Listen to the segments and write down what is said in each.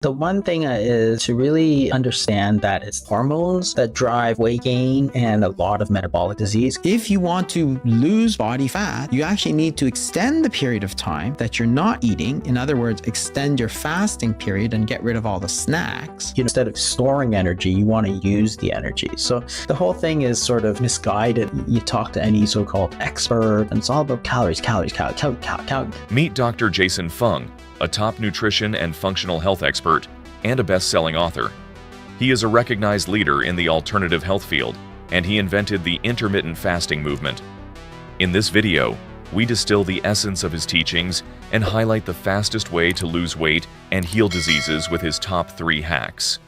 The one thing is to really understand that it's hormones that drive weight gain and a lot of metabolic disease. If you want to lose body fat, you actually need to extend the period of time that you're not eating. In other words, extend your fasting period and get rid of all the snacks. Instead of storing energy, you want to use the energy. So the whole thing is sort of misguided. You talk to any so-called expert and it's all about calories. Meet Dr. Jason Fung, a top nutrition and functional health expert and a best-selling author. He is a recognized leader in the alternative health field, and he invented the intermittent fasting movement. In this video, we distill the essence of his teachings and highlight the fastest way to lose weight and heal diseases with his top 3 hacks.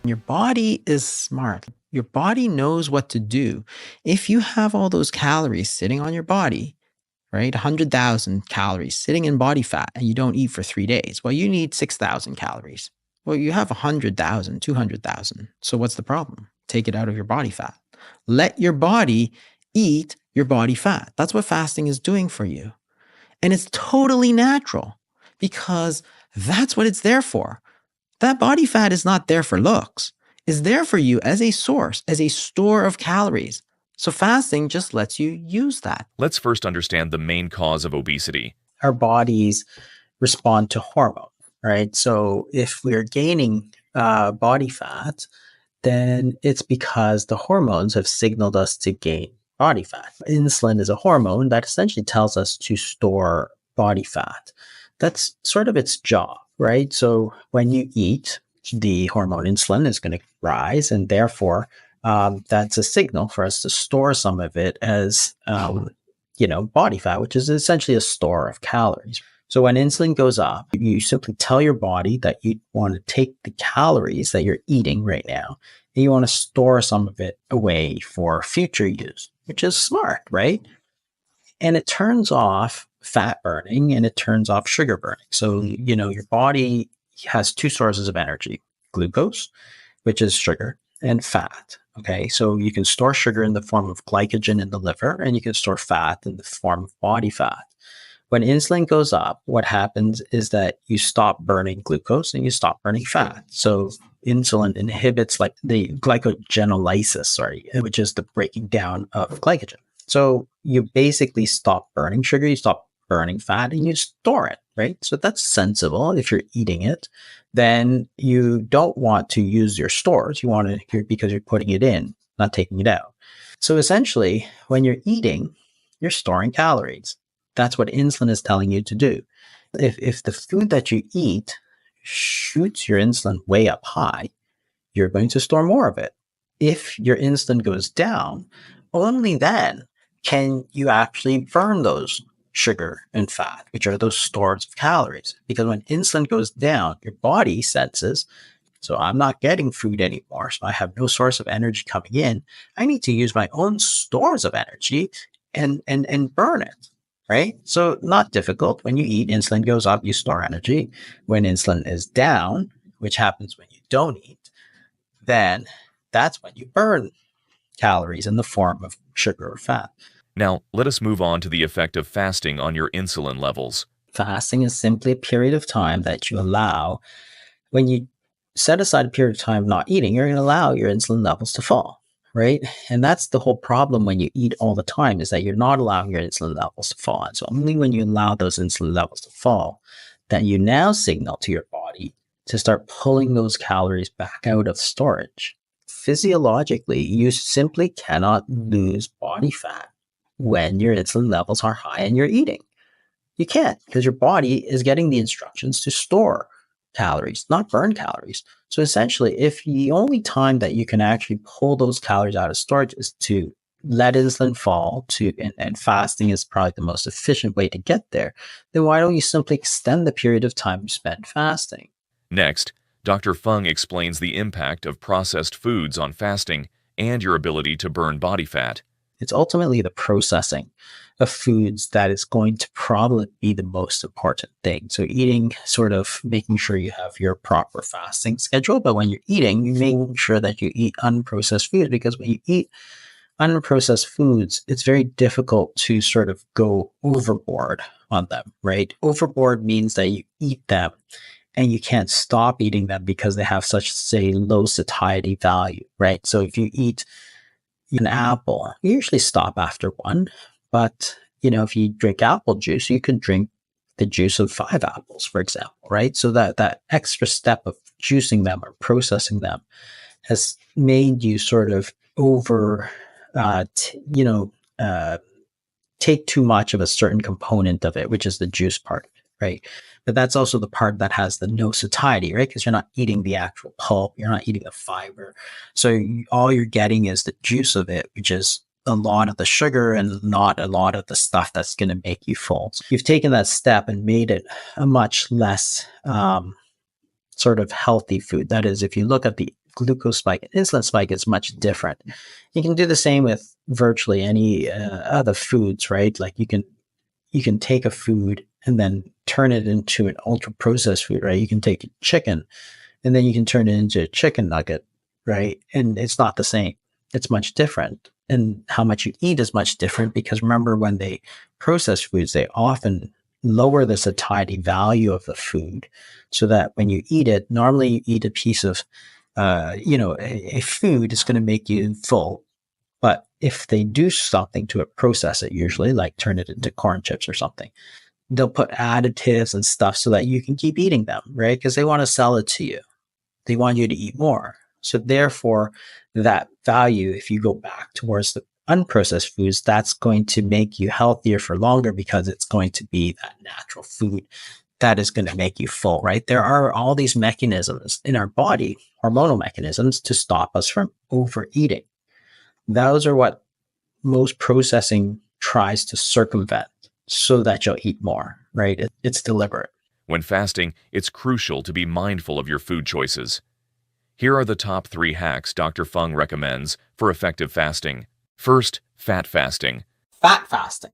Your body is smart. Your body knows what to do. If you have all those calories sitting on your body, right? 100,000 calories sitting in body fat and you don't eat for 3 days. Well, you need 6,000 calories. Well, you have 100,000, 200,000. So what's the problem? Take it out of your body fat. Let your body eat your body fat. That's what fasting is doing for you. And it's totally natural because that's what it's there for. That body fat is not there for looks. It's there for you as a source, as a store of calories. So fasting just lets you use that. Let's first understand the main cause of obesity. Our bodies respond to hormone, right? So if we're gaining body fat, then it's because the hormones have signaled us to gain body fat. Insulin is a hormone that essentially tells us to store body fat. That's sort of its job, right? So when you eat, the hormone insulin is going to rise, and therefore that's a signal for us to store some of it as, body fat, which is essentially a store of calories. So when insulin goes up, you simply tell your body that you want to take the calories that you're eating right now, and you want to store some of it away for future use, which is smart, right? And it turns off fat burning and it turns off sugar burning. So, your body has 2 sources of energy: glucose, which is sugar, and fat. Okay, so you can store sugar in the form of glycogen in the liver, and you can store fat in the form of body fat. When insulin goes up, what happens is that you stop burning glucose and you stop burning fat. So insulin inhibits like the glycogenolysis, which is the breaking down of glycogen. So you basically stop burning sugar, you stop burning fat, and you store it, right? So that's sensible. If you're eating it, then you don't want to use your stores. You want to, because you're putting it in, not taking it out. So essentially, when you're eating, you're storing calories. That's what insulin is telling you to do. If the food that you eat shoots your insulin way up high, you're going to store more of it. If your insulin goes down, only then can you actually burn those sugar and fat, which are those stores of calories. Because when insulin goes down, your body senses, so I'm not getting food anymore, so I have no source of energy coming in. I need to use my own stores of energy and burn it, right? So not difficult. When you eat, insulin goes up, you store energy. When insulin is down, which happens when you don't eat, then that's when you burn calories in the form of sugar or fat. Now, let us move on to the effect of fasting on your insulin levels. Fasting is simply a period of time that you allow. When you set aside a period of time not eating, you're going to allow your insulin levels to fall, right? And that's the whole problem when you eat all the time, is that you're not allowing your insulin levels to fall. And so only when you allow those insulin levels to fall, that you now signal to your body to start pulling those calories back out of storage. Physiologically, you simply cannot lose body fat when your insulin levels are high and you're eating. You can't, because your body is getting the instructions to store calories, not burn calories. So essentially, if the only time that you can actually pull those calories out of storage is to let insulin fall and fasting is probably the most efficient way to get there, then why don't you simply extend the period of time you spend fasting? Next, Dr. Fung explains the impact of processed foods on fasting and your ability to burn body fat. It's ultimately the processing of foods that is going to probably be the most important thing. So eating, sort of making sure you have your proper fasting schedule, but when you're eating, you making sure that you eat unprocessed foods, because when you eat unprocessed foods, it's very difficult to sort of go overboard on them, right? Overboard means that you eat them and you can't stop eating them because they have such, say, low satiety value, right? So if you eat an apple, you usually stop after one, but if you drink apple juice, you could drink the juice of 5 apples, for example, right? So that extra step of juicing them or processing them has made you sort of over, take too much of a certain component of it, which is the juice part, right? But that's also the part that has the no satiety, right? Because you're not eating the actual pulp, you're not eating the fiber. So all you're getting is the juice of it, which is a lot of the sugar and not a lot of the stuff that's going to make you full. So you've taken that step and made it a much less sort of healthy food. That is, if you look at the glucose spike and insulin spike, it's much different. You can do the same with virtually any other foods, right? Like you can take a food and then turn it into an ultra processed food, right? You can take chicken and then you can turn it into a chicken nugget, right? And it's not the same. It's much different. And how much you eat is much different, because remember, when they process foods, they often lower the satiety value of the food so that when you eat it, normally you eat a piece of, a food is going to make you full. But if they do something to it, process it usually, like turn it into corn chips or something, they'll put additives and stuff so that you can keep eating them, right? Because they want to sell it to you. They want you to eat more. So therefore, that value, if you go back towards the unprocessed foods, that's going to make you healthier for longer, because it's going to be that natural food that is going to make you full, right? There are all these mechanisms in our body, hormonal mechanisms, to stop us from overeating. Those are what most processing tries to circumvent so that you'll eat more, right? It's deliberate. When fasting, it's crucial to be mindful of your food choices. Here are the top 3 hacks Dr. Fung recommends for effective fasting. First, fat fasting. Fat fasting.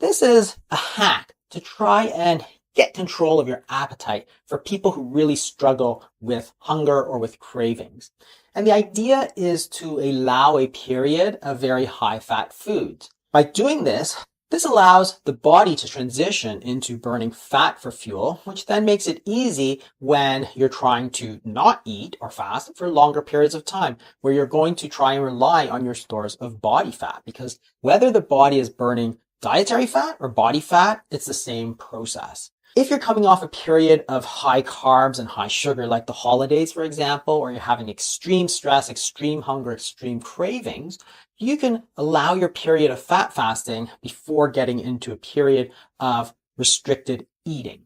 This is a hack to try and get control of your appetite for people who really struggle with hunger or with cravings. And the idea is to allow a period of very high fat foods. By doing this allows the body to transition into burning fat for fuel, which then makes it easy when you're trying to not eat or fast for longer periods of time, where you're going to try and rely on your stores of body fat. Because whether the body is burning dietary fat or body fat, it's the same process. If you're coming off a period of high carbs and high sugar, like the holidays, for example, or you're having extreme stress, extreme hunger, extreme cravings, you can allow your period of fat fasting before getting into a period of restricted eating.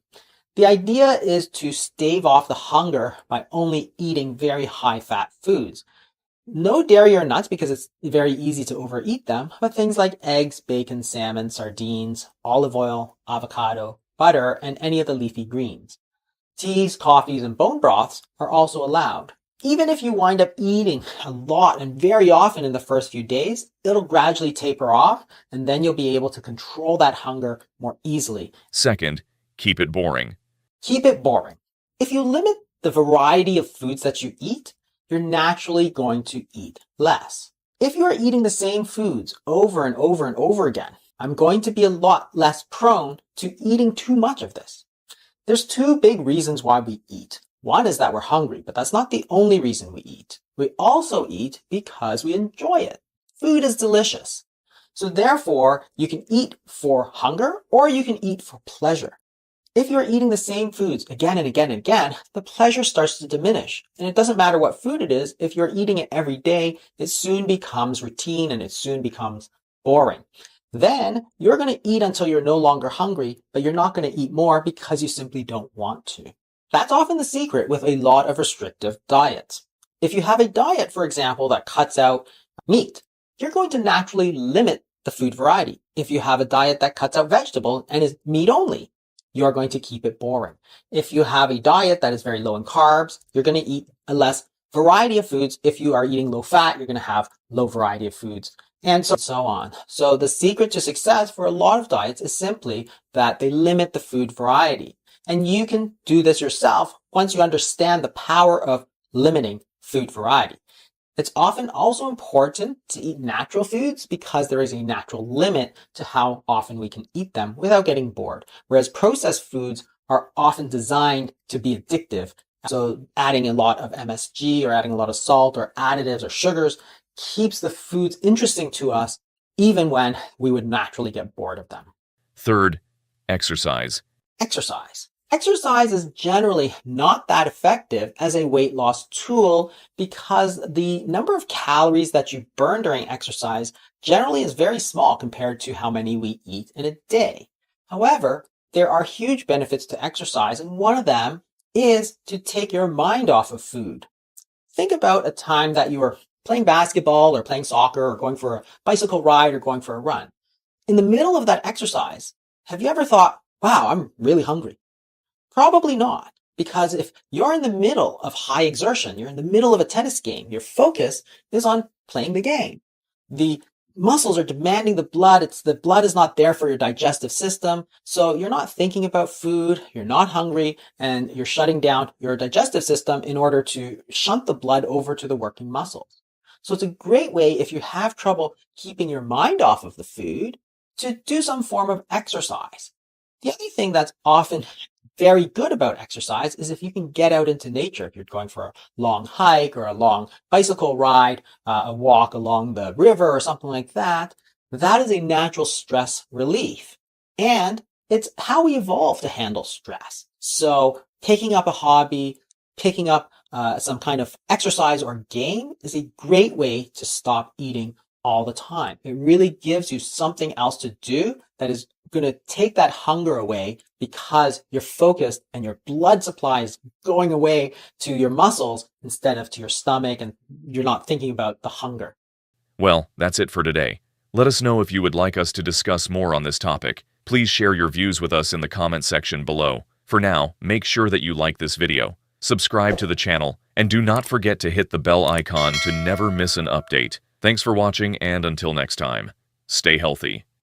The idea is to stave off the hunger by only eating very high fat foods. No dairy or nuts, because it's very easy to overeat them, but things like eggs, bacon, salmon, sardines, olive oil, avocado, butter, and any of the leafy greens. Teas, coffees, and bone broths are also allowed. Even if you wind up eating a lot and very often in the first few days, it'll gradually taper off, and then you'll be able to control that hunger more easily. Second, keep it boring. Keep it boring. If you limit the variety of foods that you eat, you're naturally going to eat less. If you are eating the same foods over and over and over again, I'm going to be a lot less prone to eating too much of this. There's 2 big reasons why we eat. One is that we're hungry, but that's not the only reason we eat. We also eat because we enjoy it. Food is delicious. So therefore, you can eat for hunger or you can eat for pleasure. If you're eating the same foods again and again and again, the pleasure starts to diminish. And it doesn't matter what food it is, if you're eating it every day, it soon becomes routine and it soon becomes boring. Then you're going to eat until you're no longer hungry, but you're not going to eat more because you simply don't want to. That's often the secret with a lot of restrictive diets. If you have a diet, for example, that cuts out meat, you're going to naturally limit the food variety. If you have a diet that cuts out vegetables and is meat only, you're going to keep it boring. If you have a diet that is very low in carbs, you're going to eat a less variety of foods. If you are eating low fat, you're going to have low variety of foods, and so on. So the secret to success for a lot of diets is simply that they limit the food variety. And you can do this yourself once you understand the power of limiting food variety. It's often also important to eat natural foods because there is a natural limit to how often we can eat them without getting bored. Whereas processed foods are often designed to be addictive. So adding a lot of MSG or adding a lot of salt or additives or sugars keeps the foods interesting to us even when we would naturally get bored of them. Third, exercise. Exercise. Exercise is generally not that effective as a weight loss tool because the number of calories that you burn during exercise generally is very small compared to how many we eat in a day. However, there are huge benefits to exercise, and one of them is to take your mind off of food. Think about a time that you were playing basketball or playing soccer or going for a bicycle ride or going for a run. In the middle of that exercise, have you ever thought, wow, I'm really hungry? Probably not, because if you're in the middle of high exertion, you're in the middle of a tennis game, your focus is on playing the game. The muscles are demanding the blood. The blood is not there for your digestive system. So you're not thinking about food, you're not hungry, and you're shutting down your digestive system in order to shunt the blood over to the working muscles. So it's a great way if you have trouble keeping your mind off of the food to do some form of exercise. The other thing that's often very good about exercise is if you can get out into nature. If you're going for a long hike or a long bicycle ride, a walk along the river or something like that, that is a natural stress relief. And it's how we evolved to handle stress. So picking up a hobby, picking up some kind of exercise or game is a great way to stop eating all the time. It really gives you something else to do that is going to take that hunger away because you're focused and your blood supply is going away to your muscles instead of to your stomach, and you're not thinking about the hunger. Well, that's it for today. Let us know if you would like us to discuss more on this topic. Please share your views with us in the comment section below. For now, make sure that you like this video, subscribe to the channel, and do not forget to hit the bell icon to never miss an update. Thanks for watching, and until next time, stay healthy.